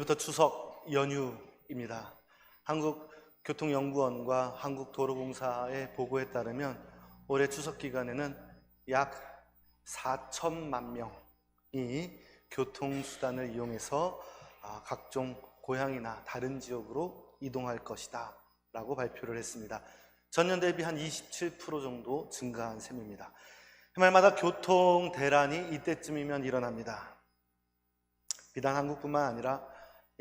부터 추석 연휴입니다. 한국교통연구원과 한국도로공사의 보고에 따르면 올해 추석 기간에는 약 4천만 명이 교통수단을 이용해서 각종 고향이나 다른 지역으로 이동할 것이다 라고 발표를 했습니다. 전년 대비 한 27% 정도 증가한 셈입니다. 해말마다 교통 대란이 이때쯤이면 일어납니다. 비단 한국뿐만 아니라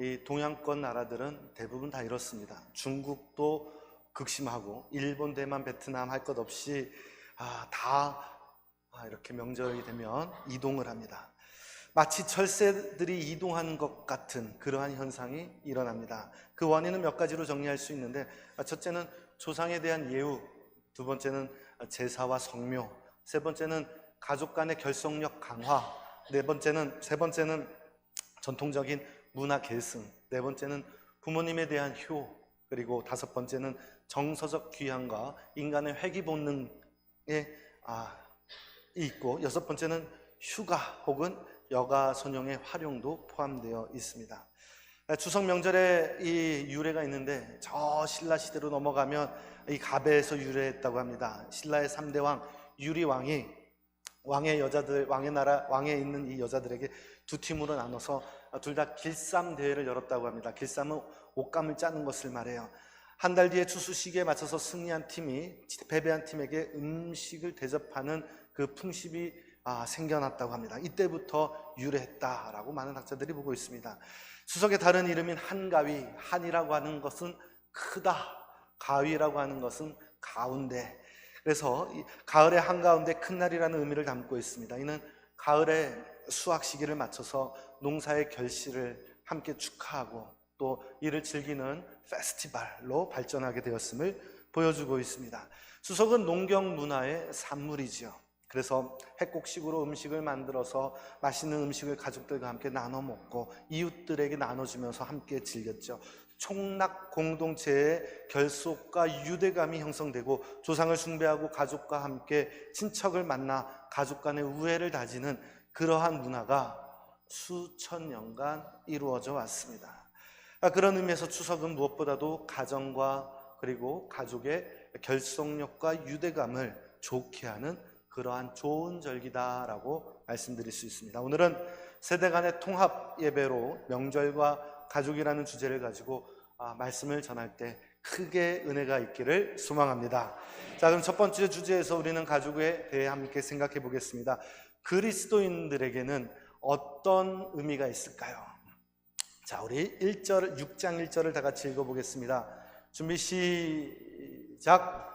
이 동양권 나라들은 대부분 다 이렇습니다. 중국도 극심하고 일본, 대만, 베트남 할 것 없이 이렇게 명절이 되면 이동을 합니다. 마치 철새들이 이동하는 것 같은 그러한 현상이 일어납니다. 그 원인은 몇 가지로 정리할 수 있는데, 첫째는 조상에 대한 예우, 두 번째는 제사와 성묘, 세 번째는 가족 간의 결속력 강화, 세 번째는 전통적인 문화 계승, 네 번째는 부모님에 대한 효, 그리고 다섯 번째는 정서적 귀향과 인간의 회귀 본능에 있고, 여섯 번째는 휴가 혹은 여가 선용의 활용도 포함되어 있습니다. 추석 명절에 이 유래가 있는데, 저 신라 시대로 넘어가면 이 갑에서 유래했다고 합니다. 신라의 3대 왕 유리왕이 왕에 있는 이 여자들에게 두 팀으로 나눠서 둘 다 길쌈 대회를 열었다고 합니다. 길쌈은 옷감을 짜는 것을 말해요. 한 달 뒤에 추수시기에 맞춰서 승리한 팀이 패배한 팀에게 음식을 대접하는 그 풍습이 생겨났다고 합니다. 이때부터 유래했다라고 많은 학자들이 보고 있습니다. 추석의 다른 이름인 한가위, 한이라고 하는 것은 크다, 가위라고 하는 것은 가운데, 그래서 가을의 한가운데 큰 날이라는 의미를 담고 있습니다. 이는 가을의 수확 시기를 맞춰서 농사의 결실을 함께 축하하고 또 이를 즐기는 페스티벌로 발전하게 되었음을 보여주고 있습니다. 추석은 농경 문화의 산물이지요. 그래서 핵곡식으로 음식을 만들어서 맛있는 음식을 가족들과 함께 나눠 먹고 이웃들에게 나눠주면서 함께 즐겼죠. 총락 공동체의 결속과 유대감이 형성되고 조상을 숭배하고 가족과 함께 친척을 만나 가족 간의 우애를 다지는 그러한 문화가 수천 년간 이루어져 왔습니다. 그런 의미에서 추석은 무엇보다도 가정과 그리고 가족의 결속력과 유대감을 좋게 하는 그러한 좋은 절기다라고 말씀드릴 수 있습니다. 오늘은 세대 간의 통합 예배로 명절과 가족이라는 주제를 가지고 말씀을 전할 때 크게 은혜가 있기를 소망합니다. 자, 그럼 첫 번째 주제에서 우리는 가족에 대해 함께 생각해 보겠습니다. 그리스도인들에게는 어떤 의미가 있을까요? 자, 우리 6장 1절을 다 같이 읽어보겠습니다. 준비 시작.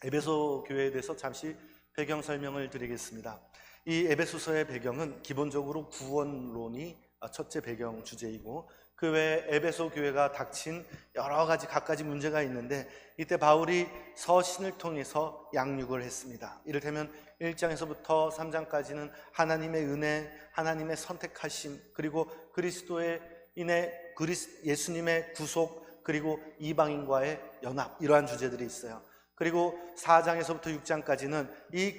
에베소 교회에 대해서 잠시 배경 설명을 드리겠습니다. 이 에베소서의 배경은 기본적으로 구원론이 첫째 배경 주제이고, 그 외에 에베소 교회가 닥친 여러 가지 갖가지 문제가 있는데, 이때 바울이 서신을 통해서 양육을 했습니다. 이를테면 1장에서부터 3장까지는 하나님의 은혜, 하나님의 선택하심, 그리고 그리스도에 인해 예수님의 구속, 그리고 이방인과의 연합, 이러한 주제들이 있어요. 그리고 4장에서부터 6장까지는 이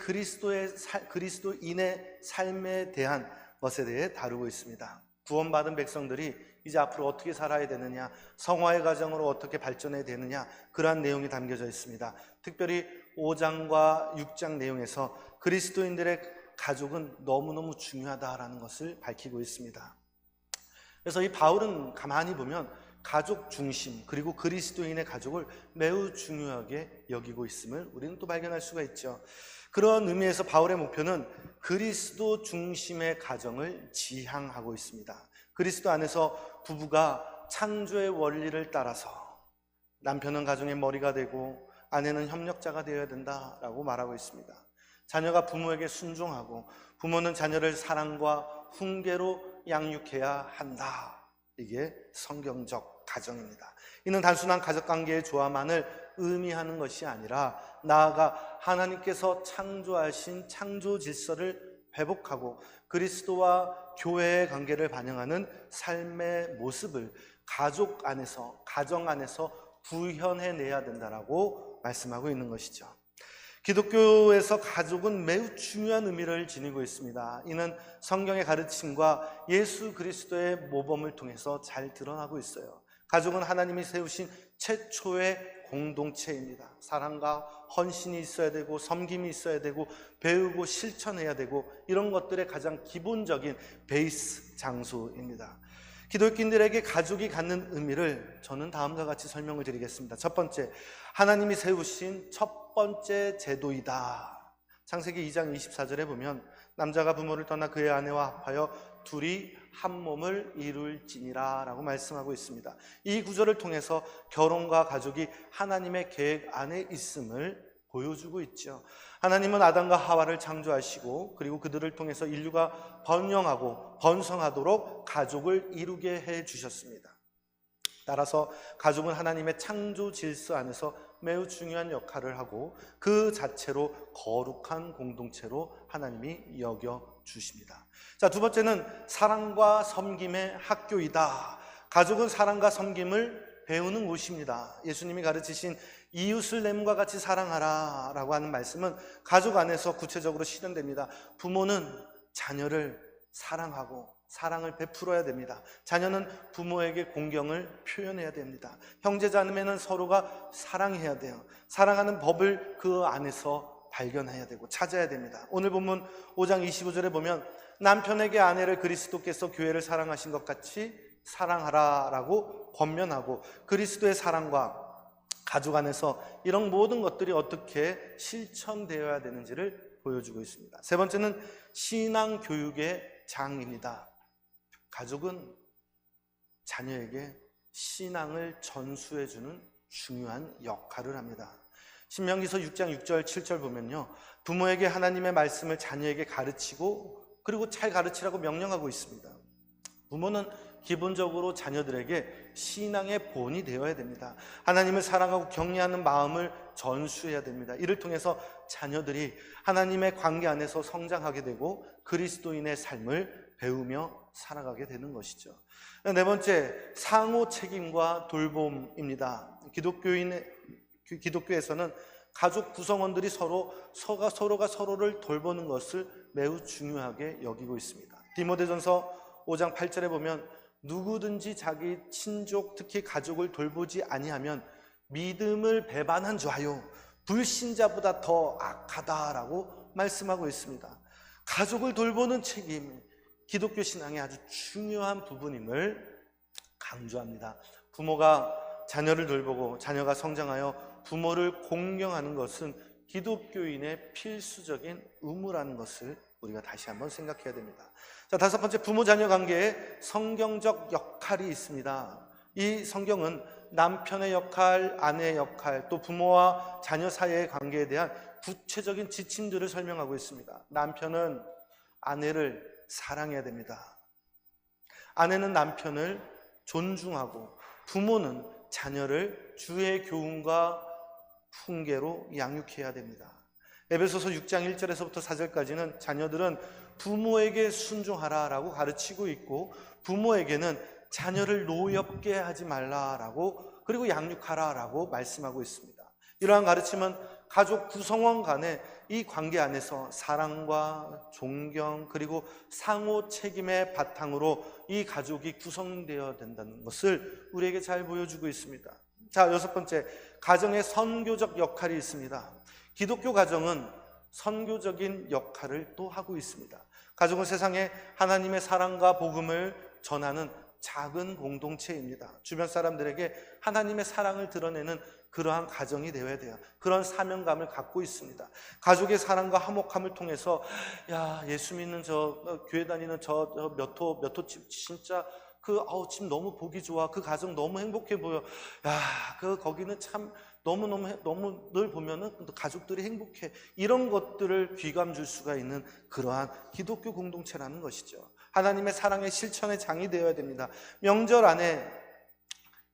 그리스도인의 삶에 대한 것에 대해 다루고 있습니다. 구원받은 백성들이 이제 앞으로 어떻게 살아야 되느냐, 성화의 과정으로 어떻게 발전해야 되느냐, 그러한 내용이 담겨져 있습니다. 특별히 5장과 6장 내용에서 그리스도인들의 가족은 너무너무 중요하다라는 것을 밝히고 있습니다. 그래서 이 바울은 가만히 보면 가족 중심, 그리고 그리스도인의 가족을 매우 중요하게 여기고 있음을 우리는 또 발견할 수가 있죠. 그런 의미에서 바울의 목표는 그리스도 중심의 가정을 지향하고 있습니다. 그리스도 안에서 부부가 창조의 원리를 따라서 남편은 가정의 머리가 되고 아내는 협력자가 되어야 된다라고 말하고 있습니다. 자녀가 부모에게 순종하고 부모는 자녀를 사랑과 훈계로 양육해야 한다. 이게 성경적 가정입니다. 이는 단순한 가족관계의 조화만을 의미하는 것이 아니라 나아가 하나님께서 창조하신 창조 질서를 회복하고 그리스도와 교회의 관계를 반영하는 삶의 모습을 가정 안에서 구현해내야 된다라고 말씀하고 있는 것이죠. 기독교에서 가족은 매우 중요한 의미를 지니고 있습니다. 이는 성경의 가르침과 예수 그리스도의 모범을 통해서 잘 드러나고 있어요. 가족은 하나님이 세우신 최초의 공동체입니다. 사랑과 헌신이 있어야 되고 섬김이 있어야 되고 배우고 실천해야 되고 이런 것들의 가장 기본적인 베이스 장소입니다. 기독교인들에게 가족이 갖는 의미를 저는 다음과 같이 설명을 드리겠습니다. 첫 번째, 하나님이 세우신 첫 번째 제도이다. 창세기 2장 24절에 보면 남자가 부모를 떠나 그의 아내와 합하여 둘이 한 몸을 이룰지니라 라고 말씀하고 있습니다. 이 구절을 통해서 결혼과 가족이 하나님의 계획 안에 있음을 보여주고 있죠. 하나님은 아담과 하와를 창조하시고 그리고 그들을 통해서 인류가 번영하고 번성하도록 가족을 이루게 해 주셨습니다. 따라서 가족은 하나님의 창조 질서 안에서 매우 중요한 역할을 하고 그 자체로 거룩한 공동체로 하나님이 여겨 주십니다. 자, 두 번째는 사랑과 섬김의 학교이다. 가족은 사랑과 섬김을 배우는 곳입니다. 예수님이 가르치신 이웃을 내 몸과 같이 사랑하라 라고 하는 말씀은 가족 안에서 구체적으로 실현됩니다. 부모는 자녀를 사랑하고 사랑을 베풀어야 됩니다. 자녀는 부모에게 공경을 표현해야 됩니다. 형제자매는 서로가 사랑해야 돼요. 사랑하는 법을 그 안에서 발견해야 되고 찾아야 됩니다. 오늘 본문 5장 25절에 보면 남편에게 아내를 그리스도께서 교회를 사랑하신 것 같이 사랑하라 라고 권면하고 그리스도의 사랑과 가족 안에서 이런 모든 것들이 어떻게 실천되어야 되는지를 보여주고 있습니다. 세 번째는 신앙 교육의 장입니다. 가족은 자녀에게 신앙을 전수해주는 중요한 역할을 합니다. 신명기서 6장 6절 7절 보면요, 부모에게 하나님의 말씀을 자녀에게 가르치고 그리고 잘 가르치라고 명령하고 있습니다. 부모는 기본적으로 자녀들에게 신앙의 본이 되어야 됩니다. 하나님을 사랑하고 경외하는 마음을 전수해야 됩니다. 이를 통해서 자녀들이 하나님의 관계 안에서 성장하게 되고 그리스도인의 삶을 배우며 살아가게 되는 것이죠. 네 번째, 상호 책임과 돌봄입니다. 기독교에서는 가족 구성원들이 서로가 서로를 돌보는 것을 매우 중요하게 여기고 있습니다. 디모데전서 5장 8절에 보면 누구든지 자기 친족 특히 가족을 돌보지 아니하면 믿음을 배반한 자요 불신자보다 더 악하다라고 말씀하고 있습니다. 가족을 돌보는 책임, 기독교 신앙의 아주 중요한 부분임을 강조합니다. 부모가 자녀를 돌보고 자녀가 성장하여 부모를 공경하는 것은 기독교인의 필수적인 의무라는 것을 우리가 다시 한번 생각해야 됩니다. 자, 다섯 번째, 부모 자녀 관계에 성경적 역할이 있습니다. 이 성경은 남편의 역할, 아내의 역할, 또 부모와 자녀 사이의 관계에 대한 구체적인 지침들을 설명하고 있습니다. 남편은 아내를 사랑해야 됩니다. 아내는 남편을 존중하고 부모는 자녀를 주의 교훈과 훈계로 양육해야 됩니다. 에베소서 6장 1절에서부터 4절까지는 자녀들은 부모에게 순종하라라고 가르치고 있고 부모에게는 자녀를 노엽게 하지 말라라고 그리고 양육하라라고 말씀하고 있습니다. 이러한 가르침은 가족 구성원 간의 이 관계 안에서 사랑과 존경 그리고 상호 책임의 바탕으로 이 가족이 구성되어야 된다는 것을 우리에게 잘 보여주고 있습니다. 자, 여섯 번째, 가정의 선교적 역할이 있습니다. 기독교 가정은 선교적인 역할을 또 하고 있습니다. 가족은 세상에 하나님의 사랑과 복음을 전하는 작은 공동체입니다. 주변 사람들에게 하나님의 사랑을 드러내는 그러한 가정이 되어야 돼요. 그런 사명감을 갖고 있습니다. 가족의 사랑과 화목함을 통해서 예수 믿는 교회 다니는 몇 호 집 진짜 집 너무 보기 좋아. 그 가정 너무 행복해 보여. 거기는 참 너무 늘 보면은 가족들이 행복해. 이런 것들을 귀감 줄 수가 있는 그러한 기독교 공동체라는 것이죠. 하나님의 사랑의 실천의 장이 되어야 됩니다.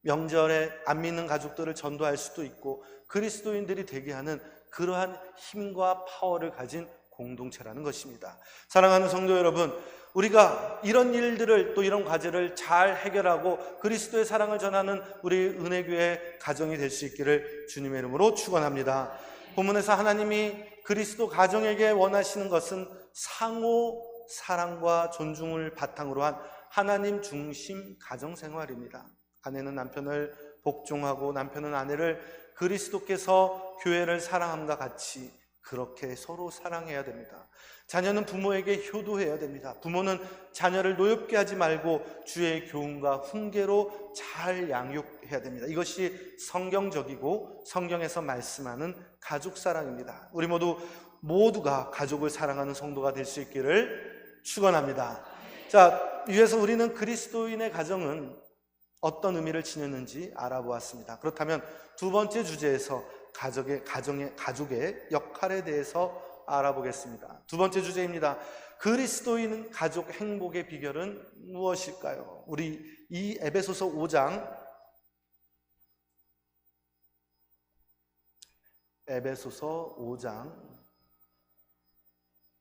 명절에 안 믿는 가족들을 전도할 수도 있고 그리스도인들이 되게 하는 그러한 힘과 파워를 가진 공동체라는 것입니다. 사랑하는 성도 여러분, 우리가 이런 일들을 또 이런 과제를 잘 해결하고 그리스도의 사랑을 전하는 우리 은혜교회 가정이 될 수 있기를 주님의 이름으로 축원합니다. 본문에서 하나님이 그리스도 가정에게 원하시는 것은 상호 사랑과 존중을 바탕으로 한 하나님 중심 가정 생활입니다. 아내는 남편을 복종하고 남편은 아내를 그리스도께서 교회를 사랑함과 같이 그렇게 서로 사랑해야 됩니다. 자녀는 부모에게 효도해야 됩니다. 부모는 자녀를 노엽게 하지 말고 주의 교훈과 훈계로 잘 양육해야 됩니다. 이것이 성경적이고 성경에서 말씀하는 가족 사랑입니다. 우리 모두가 가족을 사랑하는 성도가 될 수 있기를 축원합니다. 자, 위에서 우리는 그리스도인의 가정은 어떤 의미를 지녔는지 알아보았습니다. 그렇다면 두 번째 주제에서 가족의 역할에 대해서 알아보겠습니다. 두 번째 주제입니다. 그리스도인 가족 행복의 비결은 무엇일까요? 우리 이 에베소서 5장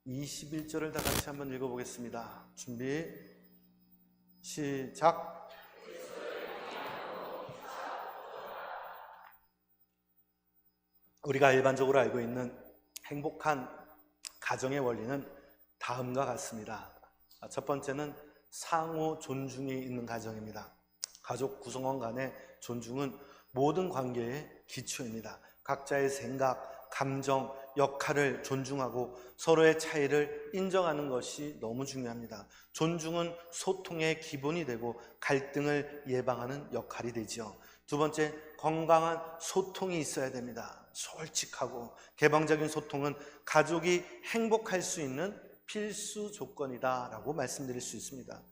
21절을 다 같이 한번 읽어보겠습니다. 준비, 시작. 우리가 일반적으로 알고 있는 행복한 가정의 원리는 다음과 같습니다. 첫 번째는 상호 존중이 있는 가정입니다. 가족 구성원 간의 존중은 모든 관계의 기초입니다. 각자의 생각, 감정, 역할을 존중하고 서로의 차이를 인정하는 것이 너무 중요합니다. 존중은 소통의 기본이 되고 갈등을 예방하는 역할이 되죠. 두 번째, 건강한 소통이 있어야 됩니다. 솔직하고 개방적인 소통은 가족이 행복할 수 있는 필수 조건이다라고 말씀드릴 수 있습니다.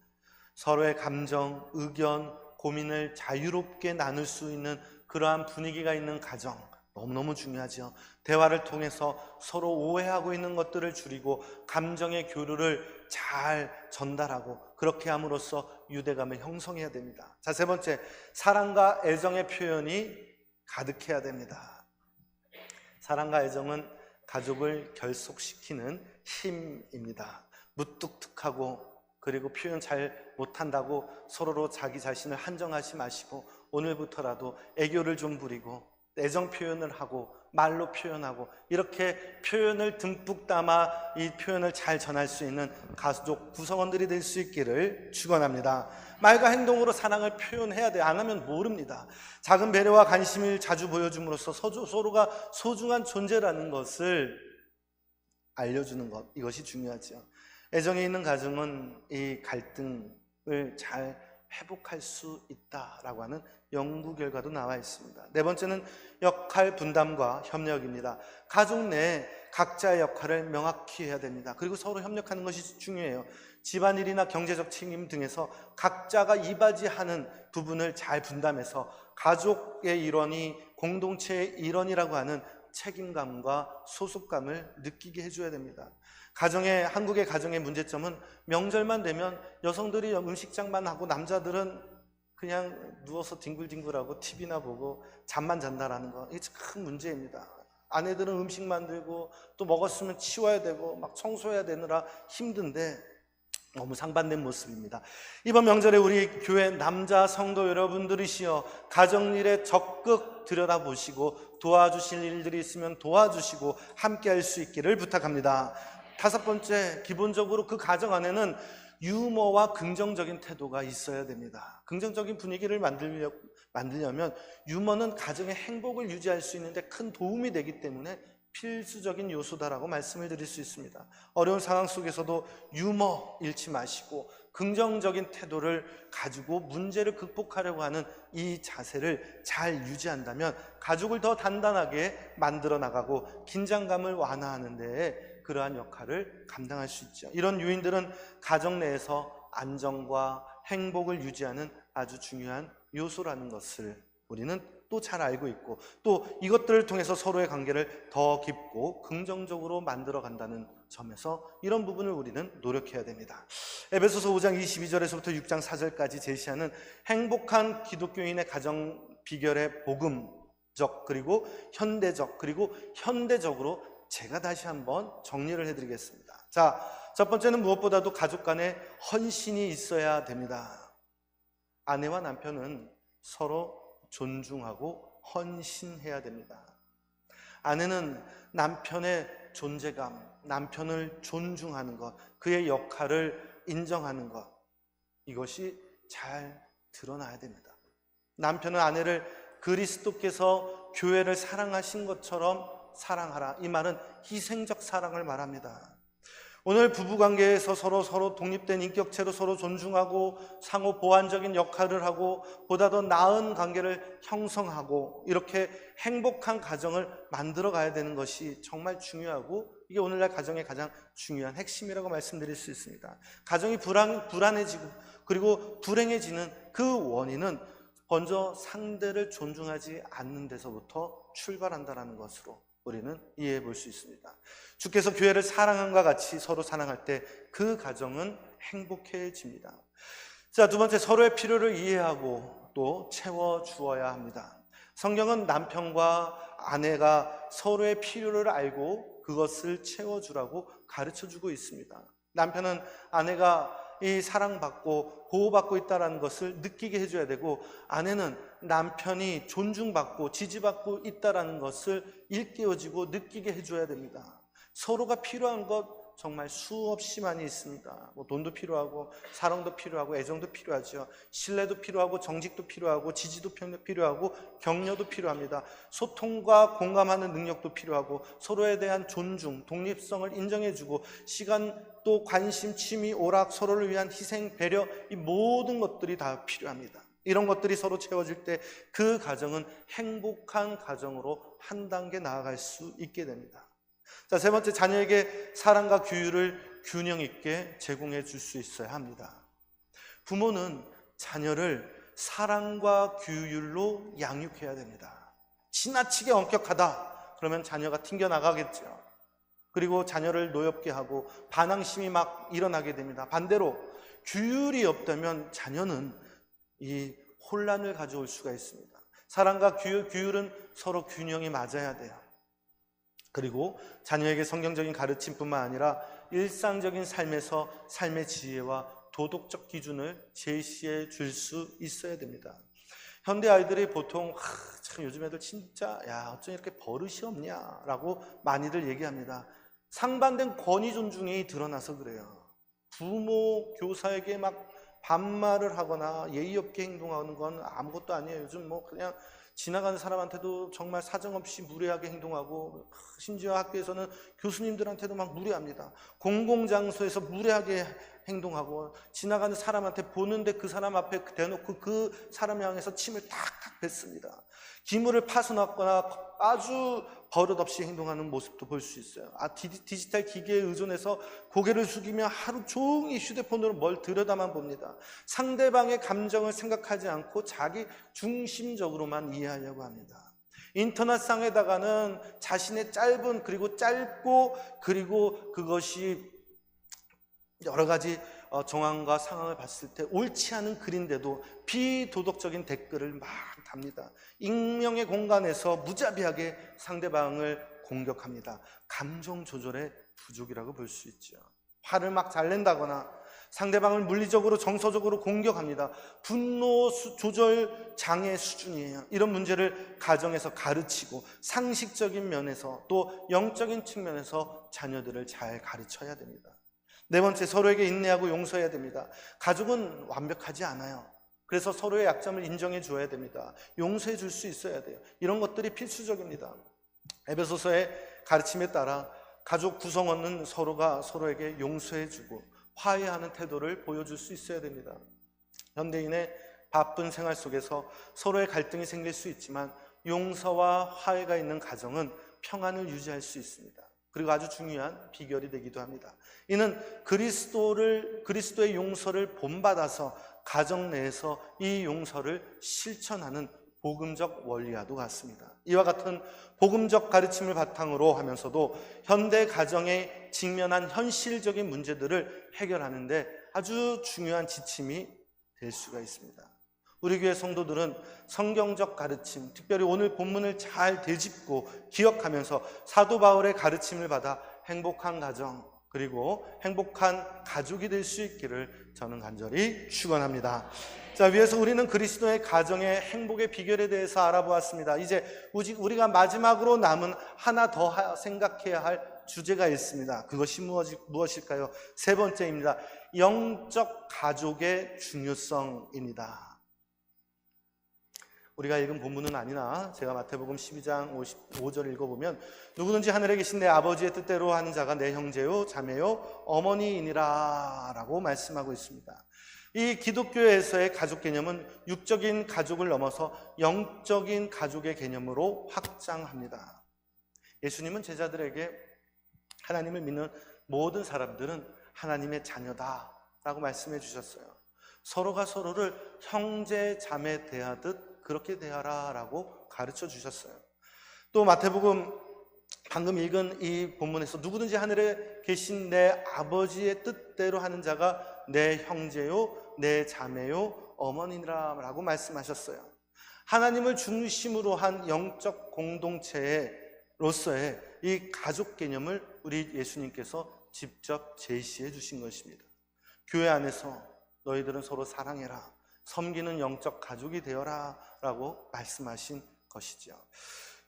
서로의 감정, 의견, 고민을 자유롭게 나눌 수 있는 그러한 분위기가 있는 가정 너무너무 중요하죠. 대화를 통해서 서로 오해하고 있는 것들을 줄이고 감정의 교류를 잘 전달하고 그렇게 함으로써 유대감을 형성해야 됩니다. 자, 세 번째, 사랑과 애정의 표현이 가득해야 됩니다. 사랑과 애정은 가족을 결속시키는 힘입니다. 무뚝뚝하고 그리고 표현 잘 못한다고 서로로 자기 자신을 한정하지 마시고 오늘부터라도 애교를 좀 부리고 애정 표현을 하고 말로 표현하고 이렇게 표현을 듬뿍 담아 이 표현을 잘 전할 수 있는 가족 구성원들이 될 수 있기를 축원합니다. 말과 행동으로 사랑을 표현해야 돼요. 안 하면 모릅니다. 작은 배려와 관심을 자주 보여줌으로써 서로가 소중한 존재라는 것을 알려주는 것, 이것이 중요하죠. 애정이 있는 가정은 이 갈등을 잘 회복할 수 있다라고 하는 연구 결과도 나와 있습니다. 네 번째는 역할 분담과 협력입니다. 가족 내에 각자의 역할을 명확히 해야 됩니다. 그리고 서로 협력하는 것이 중요해요. 집안일이나 경제적 책임 등에서 각자가 이바지하는 부분을 잘 분담해서 가족의 일원이 공동체의 일원이라고 하는 책임감과 소속감을 느끼게 해줘야 됩니다. 한국의 가정의 문제점은 명절만 되면 여성들이 음식장만 하고 남자들은 그냥 누워서 뒹굴뒹굴하고 TV나 보고 잠만 잔다라는 거, 이게 큰 문제입니다. 아내들은 음식 만들고 또 먹었으면 치워야 되고 막 청소해야 되느라 힘든데 너무 상반된 모습입니다. 이번 명절에 우리 교회 남자 성도 여러분들이시여 가정일에 적극 들여다보시고 도와주실 일들이 있으면 도와주시고 함께 할 수 있기를 부탁합니다. 다섯 번째, 기본적으로 그 가정 안에는 유머와 긍정적인 태도가 있어야 됩니다. 긍정적인 분위기를 만들려면 유머는 가정의 행복을 유지할 수 있는데 큰 도움이 되기 때문에 필수적인 요소다라고 말씀을 드릴 수 있습니다. 어려운 상황 속에서도 유머 잃지 마시고 긍정적인 태도를 가지고 문제를 극복하려고 하는 이 자세를 잘 유지한다면 가족을 더 단단하게 만들어 나가고 긴장감을 완화하는 데에 그러한 역할을 감당할 수 있죠. 이런 요인들은 가정 내에서 안정과 행복을 유지하는 아주 중요한 요소라는 것을 우리는 또 잘 알고 있고 또 이것들을 통해서 서로의 관계를 더 깊고 긍정적으로 만들어 간다는 점에서 이런 부분을 우리는 노력해야 됩니다. 에베소서 5장 22절에서부터 6장 4절까지 제시하는 행복한 기독교인의 가정 비결의 복음적 그리고 현대적 그리고 현대적으로 제가 다시 한번 정리를 해드리겠습니다. 자, 첫 번째는 무엇보다도 가족 간에 헌신이 있어야 됩니다. 아내와 남편은 서로 존중하고 헌신해야 됩니다. 아내는 남편의 존재감, 남편을 존중하는 것, 그의 역할을 인정하는 것, 이것이 잘 드러나야 됩니다. 남편은 아내를 그리스도께서 교회를 사랑하신 것처럼 사랑하라. 이 말은 희생적 사랑을 말합니다. 오늘 부부관계에서 서로 독립된 인격체로 서로 존중하고 상호 보완적인 역할을 하고 보다 더 나은 관계를 형성하고 이렇게 행복한 가정을 만들어 가야 되는 것이 정말 중요하고, 이게 오늘날 가정의 가장 중요한 핵심이라고 말씀드릴 수 있습니다. 가정이 불안해지고 그리고 불행해지는 그 원인은 먼저 상대를 존중하지 않는 데서부터 출발한다는 것으로 우리는 이해해 볼 수 있습니다. 주께서 교회를 사랑함과 같이 서로 사랑할 때 그 가정은 행복해집니다. 자, 두 번째, 서로의 필요를 이해하고 또 채워주어야 합니다. 성경은 남편과 아내가 서로의 필요를 알고 그것을 채워주라고 가르쳐주고 있습니다. 남편은 아내가 이 사랑받고 보호받고 있다는 것을 느끼게 해줘야 되고, 아내는 남편이 존중받고 지지받고 있다는 것을 일깨워지고 느끼게 해줘야 됩니다. 서로가 필요한 것 정말 수없이 많이 있습니다. 돈도 필요하고 사랑도 필요하고 애정도 필요하죠. 신뢰도 필요하고 정직도 필요하고 지지도 필요하고 격려도 필요합니다. 소통과 공감하는 능력도 필요하고 서로에 대한 존중, 독립성을 인정해주고 시간 또 관심, 취미, 오락, 서로를 위한 희생, 배려, 이 모든 것들이 다 필요합니다. 이런 것들이 서로 채워질 때 그 가정은 행복한 가정으로 한 단계 나아갈 수 있게 됩니다. 자, 세 번째, 자녀에게 사랑과 규율을 균형 있게 제공해 줄 수 있어야 합니다. 부모는 자녀를 사랑과 규율로 양육해야 됩니다. 지나치게 엄격하다 그러면 자녀가 튕겨나가겠죠. 그리고 자녀를 노엽게 하고 반항심이 막 일어나게 됩니다. 반대로 규율이 없다면 자녀는 이 혼란을 가져올 수가 있습니다. 사랑과 규율은 서로 균형이 맞아야 돼요. 그리고 자녀에게 성경적인 가르침뿐만 아니라 일상적인 삶에서 삶의 지혜와 도덕적 기준을 제시해 줄 수 있어야 됩니다. 현대 아이들이 보통 참 요즘 애들 진짜 어쩜 이렇게 버릇이 없냐 라고 많이들 얘기합니다. 상반된 권위 존중이 드러나서 그래요. 부모, 교사에게 막 반말을 하거나 예의 없게 행동하는 건 아무것도 아니에요. 요즘 그냥 지나가는 사람한테도 정말 사정없이 무례하게 행동하고, 심지어 학교에서는 교수님들한테도 막 무례합니다. 공공장소에서 무례하게 행동하고, 지나가는 사람한테 보는데 그 사람 앞에 대놓고 그 사람 향해서 침을 탁탁 뱉습니다. 기물을 파손하거나 아주 버릇없이 행동하는 모습도 볼 수 있어요. 디지털 기기에 의존해서 고개를 숙이며 하루 종일 휴대폰으로 뭘 들여다만 봅니다. 상대방의 감정을 생각하지 않고 자기 중심적으로만 이해하려고 합니다. 인터넷상에다가는 자신의 짧고 그리고 그것이 여러 가지 정황과 상황을 봤을 때 옳지 않은 글인데도 비도덕적인 댓글을 막 답니다. 익명의 공간에서 무자비하게 상대방을 공격합니다. 감정 조절의 부족이라고 볼 수 있죠. 화를 막 잘 낸다거나 상대방을 물리적으로 정서적으로 공격합니다. 분노 조절 장애 수준이에요. 이런 문제를 가정에서 가르치고 상식적인 면에서 또 영적인 측면에서 자녀들을 잘 가르쳐야 됩니다. 네 번째, 서로에게 인내하고 용서해야 됩니다. 가족은 완벽하지 않아요. 그래서 서로의 약점을 인정해 줘야 됩니다. 용서해 줄 수 있어야 돼요. 이런 것들이 필수적입니다. 에베소서의 가르침에 따라 가족 구성원은 서로가 서로에게 용서해 주고 화해하는 태도를 보여줄 수 있어야 됩니다. 현대인의 바쁜 생활 속에서 서로의 갈등이 생길 수 있지만 용서와 화해가 있는 가정은 평안을 유지할 수 있습니다. 그리고 아주 중요한 비결이 되기도 합니다. 이는 그리스도의 용서를 본받아서 가정 내에서 이 용서를 실천하는 복음적 원리와도 같습니다. 이와 같은 복음적 가르침을 바탕으로 하면서도 현대 가정에 직면한 현실적인 문제들을 해결하는데 아주 중요한 지침이 될 수가 있습니다. 우리 교회 성도들은 성경적 가르침, 특별히 오늘 본문을 잘 되짚고 기억하면서 사도 바울의 가르침을 받아 행복한 가정, 그리고 행복한 가족이 될 수 있기를 저는 간절히 축원합니다. 자, 위에서 우리는 그리스도의 가정의 행복의 비결에 대해서 알아보았습니다. 이제 우리가 마지막으로 남은 하나 더 생각해야 할 주제가 있습니다. 그것이 무엇일까요? 세 번째입니다. 영적 가족의 중요성입니다. 우리가 읽은 본문은 아니나 제가 마태복음 12장 55절 읽어보면 누구든지 하늘에 계신 내 아버지의 뜻대로 하는 자가 내 형제요 자매요 어머니이니라 라고 말씀하고 있습니다. 이 기독교에서의 가족 개념은 육적인 가족을 넘어서 영적인 가족의 개념으로 확장합니다. 예수님은 제자들에게 하나님을 믿는 모든 사람들은 하나님의 자녀다라고 말씀해 주셨어요. 서로가 서로를 형제 자매 대하듯 그렇게 대하라라고 가르쳐 주셨어요. 또 마태복음 방금 읽은 이 본문에서 누구든지 하늘에 계신 내 아버지의 뜻대로 하는 자가 내 형제요 내 자매요 어머니라고 말씀하셨어요. 하나님을 중심으로 한 영적 공동체로서의 이 가족 개념을 우리 예수님께서 직접 제시해 주신 것입니다. 교회 안에서 너희들은 서로 사랑해라, 섬기는 영적 가족이 되어라 라고 말씀하신 것이죠.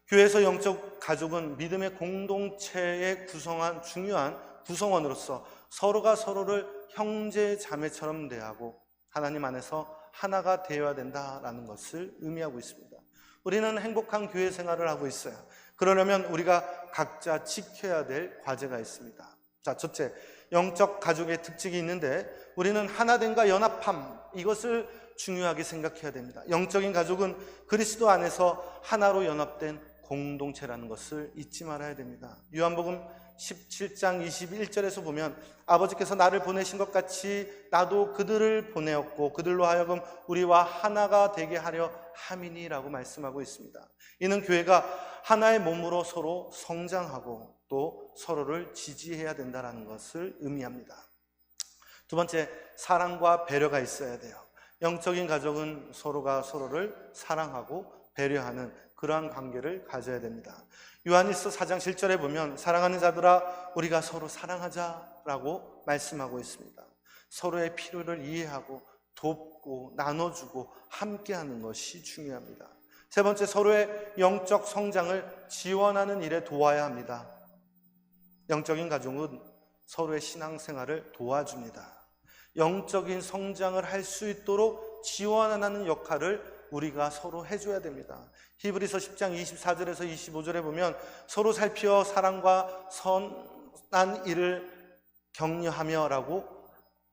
교회에서 영적 가족은 믿음의 공동체에 구성한 중요한 구성원으로서 서로가 서로를 형제 자매처럼 대하고 하나님 안에서 하나가 되어야 된다라는 것을 의미하고 있습니다. 우리는 행복한 교회 생활을 하고 있어요. 그러려면 우리가 각자 지켜야 될 과제가 있습니다. 자, 첫째, 영적 가족의 특징이 있는데 우리는 하나됨과 연합함, 이것을 중요하게 생각해야 됩니다. 영적인 가족은 그리스도 안에서 하나로 연합된 공동체라는 것을 잊지 말아야 됩니다. 요한복음 17장 21절에서 보면 아버지께서 나를 보내신 것 같이 나도 그들을 보내었고 그들로 하여금 우리와 하나가 되게 하려 함이니라고 말씀하고 있습니다. 이는 교회가 하나의 몸으로 서로 성장하고 또 서로를 지지해야 된다는 것을 의미합니다. 두 번째, 사랑과 배려가 있어야 돼요. 영적인 가족은 서로가 서로를 사랑하고 배려하는 그러한 관계를 가져야 됩니다. 요한일서 4장 7절에 보면 사랑하는 자들아 우리가 서로 사랑하자라고 말씀하고 있습니다. 서로의 필요를 이해하고 돕고 나눠주고 함께하는 것이 중요합니다. 세 번째, 서로의 영적 성장을 지원하는 일에 도와야 합니다. 영적인 가족은 서로의 신앙생활을 도와줍니다. 영적인 성장을 할 수 있도록 지원하는 역할을 우리가 서로 해줘야 됩니다. 히브리서 10장 24절에서 25절에 보면 서로 살피어 사랑과 선한 일을 격려하며 라고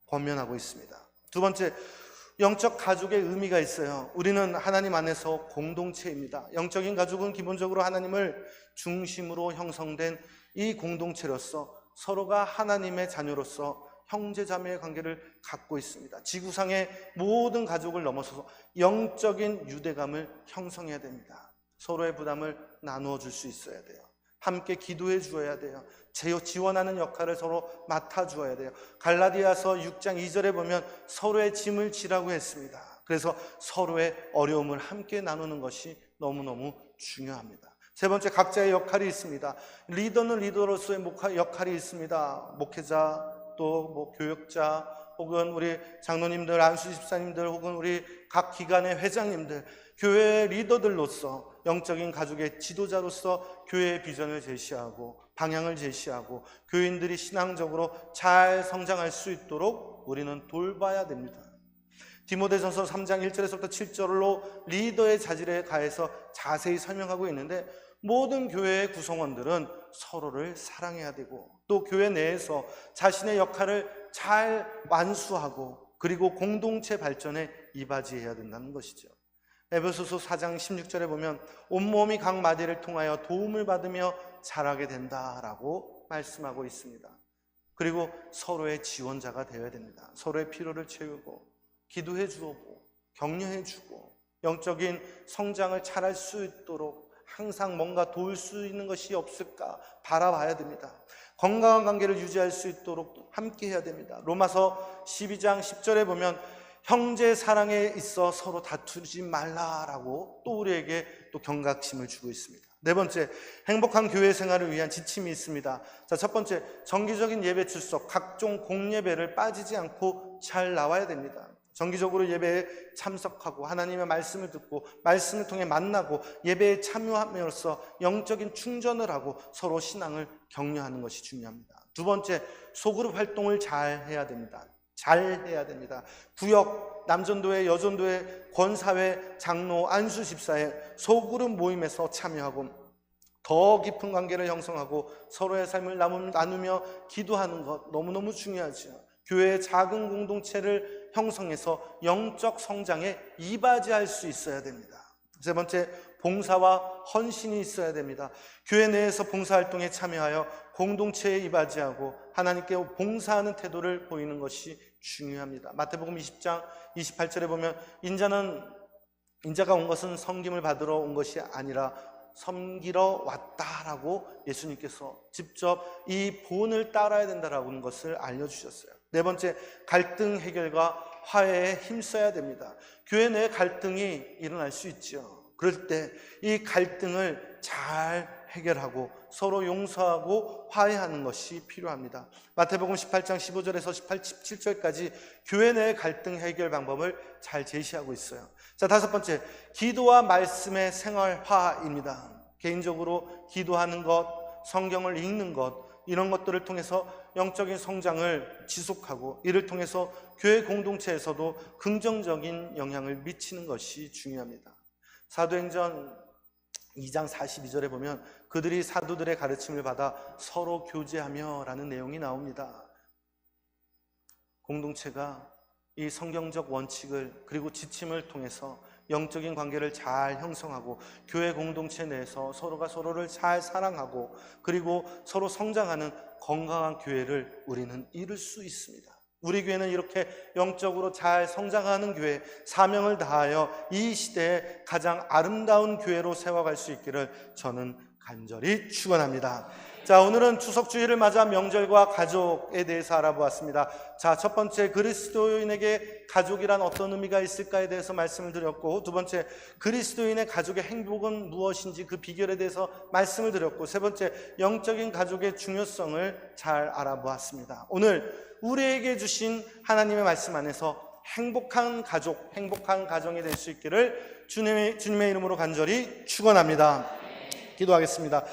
권면하고 있습니다. 두 번째, 영적 가족의 의미가 있어요. 우리는 하나님 안에서 공동체입니다. 영적인 가족은 기본적으로 하나님을 중심으로 형성된 이 공동체로서 서로가 하나님의 자녀로서 형제자매의 관계를 갖고 있습니다. 지구상의 모든 가족을 넘어서서 영적인 유대감을 형성해야 됩니다. 서로의 부담을 나누어 줄 수 있어야 돼요. 함께 기도해 주어야 돼요. 지원하는 역할을 서로 맡아 주어야 돼요. 갈라디아서 6장 2절에 보면 서로의 짐을 지라고 했습니다. 그래서 서로의 어려움을 함께 나누는 것이 너무너무 중요합니다. 세 번째, 각자의 역할이 있습니다. 리더는 리더로서의 역할이 있습니다. 목회자, 또 교역자, 혹은 우리 장로님들, 안수 집사님들, 혹은 우리 각 기관의 회장님들, 교회의 리더들로서 영적인 가족의 지도자로서 교회의 비전을 제시하고 방향을 제시하고 교인들이 신앙적으로 잘 성장할 수 있도록 우리는 돌봐야 됩니다. 디모데전서 3장 1절에서부터 7절로 리더의 자질에 가해서 자세히 설명하고 있는데 모든 교회의 구성원들은 서로를 사랑해야 되고 또 교회 내에서 자신의 역할을 잘 완수하고 그리고 공동체 발전에 이바지해야 된다는 것이죠. 에베소서 4장 16절에 보면 온몸이 각 마디를 통하여 도움을 받으며 자라게 된다라고 말씀하고 있습니다. 그리고 서로의 지원자가 되어야 됩니다. 서로의 필요를 채우고 기도해 주고 격려해 주고 영적인 성장을 잘할 수 있도록 항상 뭔가 도울 수 있는 것이 없을까 바라봐야 됩니다. 건강한 관계를 유지할 수 있도록 함께 해야 됩니다. 로마서 12장 10절에 보면 형제 사랑에 있어 서로 다투지 말라라고 또 우리에게 또 경각심을 주고 있습니다. 네 번째, 행복한 교회 생활을 위한 지침이 있습니다. 자, 첫 번째, 정기적인 예배 출석, 각종 공예배를 빠지지 않고 잘 나와야 됩니다. 정기적으로 예배에 참석하고 하나님의 말씀을 듣고 말씀을 통해 만나고 예배에 참여함으로써 영적인 충전을 하고 서로 신앙을 격려하는 것이 중요합니다. 두 번째, 소그룹 활동을 잘 해야 됩니다. 잘 해야 됩니다. 구역, 남전도회, 여전도회, 권사회, 장로, 안수 집사회 소그룹 모임에서 참여하고 더 깊은 관계를 형성하고 서로의 삶을 나누며 기도하는 것 너무너무 중요하죠. 교회의 작은 공동체를 형성해서 영적 성장에 이바지할 수 있어야 됩니다. 세 번째, 봉사와 헌신이 있어야 됩니다. 교회 내에서 봉사활동에 참여하여 공동체에 이바지하고 하나님께 봉사하는 태도를 보이는 것이 중요합니다. 마태복음 20장 28절에 보면 인자가 온 것은 섬김을 받으러 온 것이 아니라 섬기러 왔다라고 예수님께서 직접 이 본을 따라야 된다라는 것을 알려주셨어요. 네 번째, 갈등 해결과 화해에 힘써야 됩니다. 교회 내에 갈등이 일어날 수 있죠. 그럴 때 이 갈등을 잘 해결하고 서로 용서하고 화해하는 것이 필요합니다. 마태복음 18장 15절에서 17절까지 교회 내의 갈등 해결 방법을 잘 제시하고 있어요. 자, 다섯 번째, 기도와 말씀의 생활화입니다. 개인적으로 기도하는 것, 성경을 읽는 것, 이런 것들을 통해서 영적인 성장을 지속하고 이를 통해서 교회 공동체에서도 긍정적인 영향을 미치는 것이 중요합니다. 사도행전 2장 42절에 보면 그들이 사도들의 가르침을 받아 서로 교제하며 라는 내용이 나옵니다. 공동체가 이 성경적 원칙을 그리고 지침을 통해서 영적인 관계를 잘 형성하고 교회 공동체 내에서 서로가 서로를 잘 사랑하고 그리고 서로 성장하는 건강한 교회를 우리는 이룰 수 있습니다. 우리 교회는 이렇게 영적으로 잘 성장하는 교회, 사명을 다하여 이 시대에 가장 아름다운 교회로 세워갈 수 있기를 저는 간절히 축원합니다. 자, 오늘은 추석 주일을 맞아 명절과 가족에 대해서 알아보았습니다. 자, 첫 번째, 그리스도인에게 가족이란 어떤 의미가 있을까에 대해서 말씀을 드렸고, 두 번째, 그리스도인의 가족의 행복은 무엇인지 그 비결에 대해서 말씀을 드렸고, 세 번째, 영적인 가족의 중요성을 잘 알아보았습니다. 오늘 우리에게 주신 하나님의 말씀 안에서 행복한 가족, 행복한 가정이 될 수 있기를 주님의 이름으로 간절히 축원합니다. 기도하겠습니다.